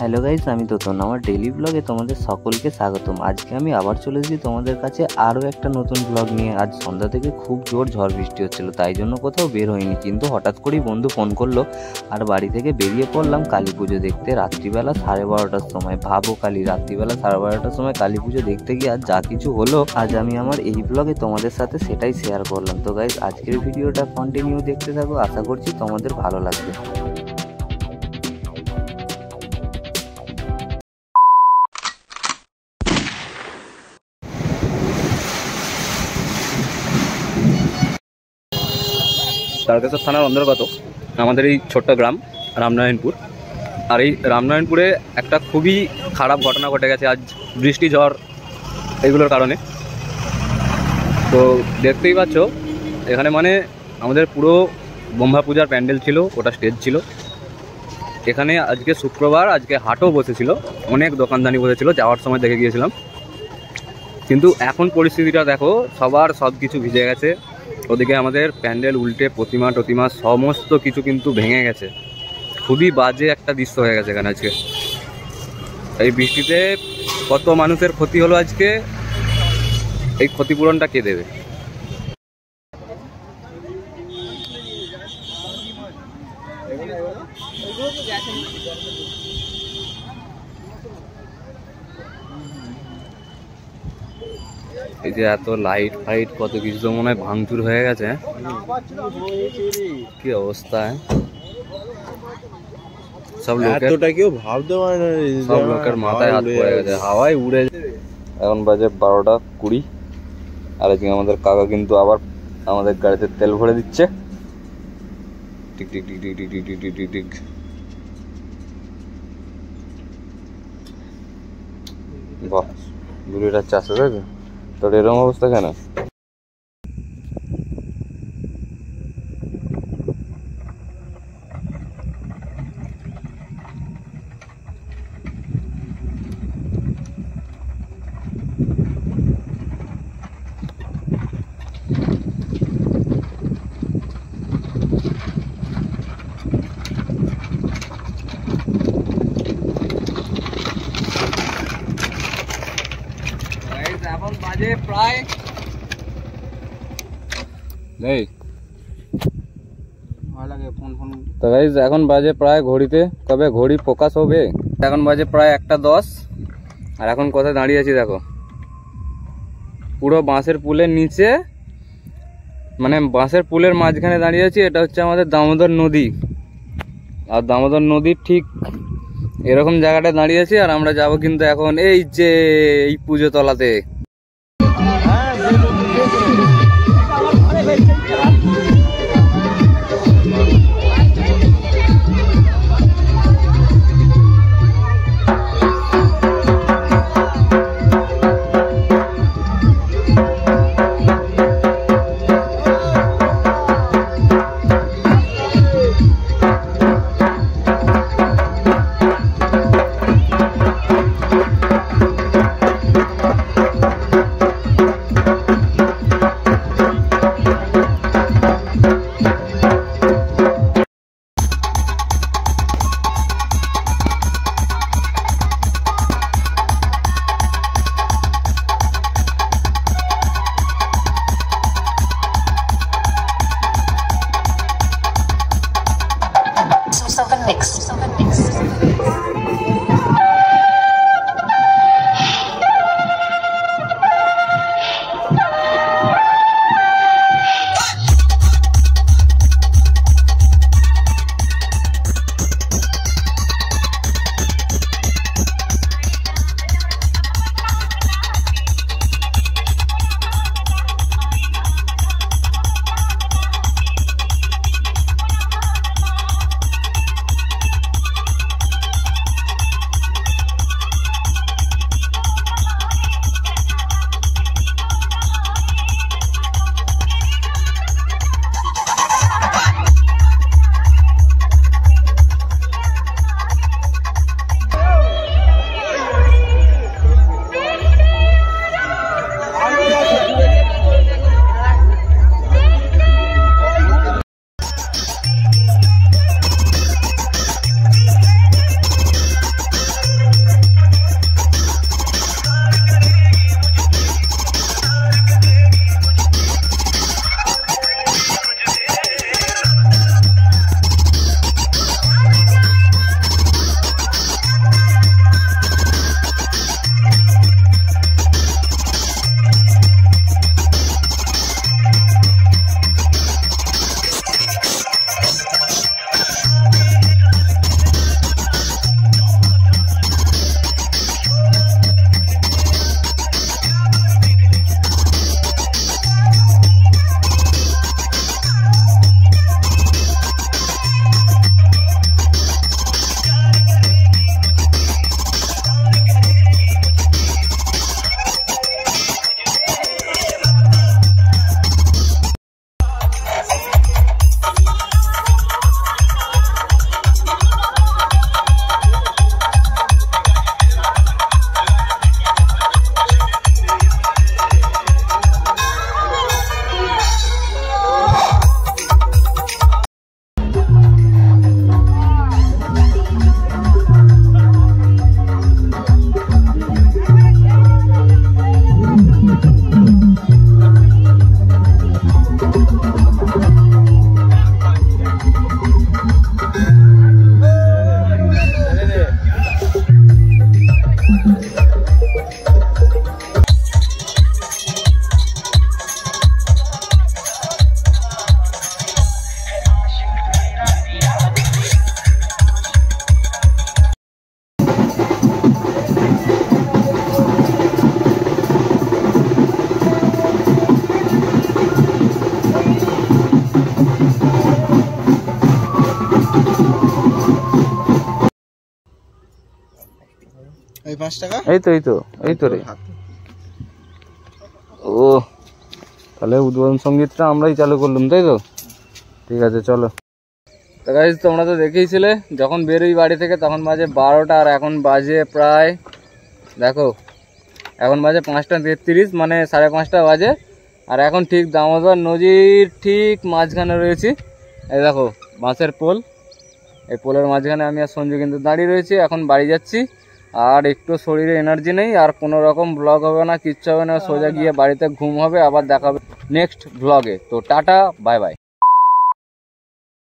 Hello guys, আমি তোতন। আমার daily ব্লগে তোমাদের সকলকে স্বাগতম। আজকে আমি আবার চলে এসেছি তোমাদের কাছে আরও একটা নতুন ব্লগ নিয়ে। আজ সন্ধ্যা থেকে খুব জোর ঝড় বৃষ্টি হচ্ছিল, তাই জন্য কোথাও বের হয়নি। কিন্তু হঠাৎ করেই বন্ধু ফোন করলো আর বাড়ি থেকে বেরিয়ে পড়লাম কালী পুজো দেখতে রাত্রিবেলা 12:30টার সময়। ভাবো কালী, রাত্রিবেলা 12:30টার সময় কালী পুজো দেখতে গিয়ে আজ যা কিছু হলো, আজ আমি আমার এই ব্লগে তোমাদের সাথে সেটাই শেয়ার করলাম। তো গাইস, আজকের ভিডিওটা কন্টিনিউ দেখতে থাকো, আশা করছি তোমাদের ভালো লাগবে। তারকেশ্বর থানার অন্তর্গত আমাদের এই ছোট্ট গ্রাম রামনারায়ণপুর। আর এই রামনারায়ণপুরে একটা খুবই খারাপ ঘটনা ঘটে গেছে আজ বৃষ্টি ঝড় এগুলোর কারণে। তো দেখতেই পাচ্ছ এখানে মানে আমাদের পুরো ব্রহ্মা পূজার প্যান্ডেল ছিল, ওটা স্টেজ ছিল। এখানে আজকে শুক্রবার, আজকে হাটও বসেছিল, অনেক দোকানদানি বসেছিল, যাওয়ার সময় দেখে গিয়েছিলাম। কিন্তু এখন পরিস্থিতিটা দেখো, সবার সব কিছু ভিজে গেছে। ওদিকে আমাদের প্যান্ডেল উল্টে প্রতিমা টতিমা সমস্ত কিছু কিন্তু ভেঙে গেছে। খুবই বাজে একটা দৃশ্য হয়ে গেছে এখানে আজকে। এই বৃষ্টিতে কত মানুষের ক্ষতি হলো আজকে, এই ক্ষতিপূরণটা কে দেবে? এই যে এত লাইট ফাইট কত কিছু তো মনে হয় ভাঙচুর হয়ে গেছে। কি অবস্থা! সব লোকের কেউ ভাবতে পারে না, সব লোকের মাথায় হাত পড়ে গেছে, হাওয়ায় উড়ে। এখন বাজে 12:20 আর আজকে আমাদের কাকা কিন্তু আবার আমাদের গাড়িতে তেল ভরে দিচ্ছে। Tick tick tick tick tick tick tick tick tick. বাহ, 2 লিটার 400 টাকা। তোর এরকম অবস্থা কেন? এখন বাজে প্রায় এখন বাজে প্রায় ঘড়িতে, কবে ঘড়ি ফোকাস হবে? এখন বাজে প্রায় 1:10। আর এখন কোথায় দাঁড়িয়ে আছি দেখো, পুরো বাঁশের পুলের নিচে, মানে বাঁশের পুলের মাঝখানে দাঁড়িয়ে আছি। এটা হচ্ছে আমাদের দামোদর নদী। আর দামোদর নদীর ঠিক এরকম জায়গাটায় দাঁড়িয়ে আছি। আর আমরা যাব কিন্তু এখন এই যে এই পুজো তলাতে। এই 5 টাকা এই তো রে। ও তাহলে উদ্বোধন সঙ্গীতটা আমরাই চালু করলাম, তাই তো? ঠিক আছে চলো। তো গাইস তোমরা তো দেখেইছিলে যখন বেরোই বাড়ি থেকে তখন বাজে 12টা, আর এখন বাজে প্রায় দেখো এখন বাজে 5:33, মানে 5:30 বাজে। আর এখন ঠিক দামোদর নদীর ঠিক মাঝখানে রয়েছি। এই দেখো বাঁশের পোল, এই পোলের মাঝখানে আমি আর সঞ্জু কিন্তু দাঁড়িয়ে রয়েছি। এখন বাড়ি যাচ্ছি, আর একটু শরীরে এনার্জি নেই, আর কোনো রকম ব্লগ হবে না, কিচ্ছু হবে না, সোজা গিয়ে বাড়িতে ঘুম হবে। আবার দেখা হবে নেক্সট ব্লগে। তো টাটা, বাই বাই।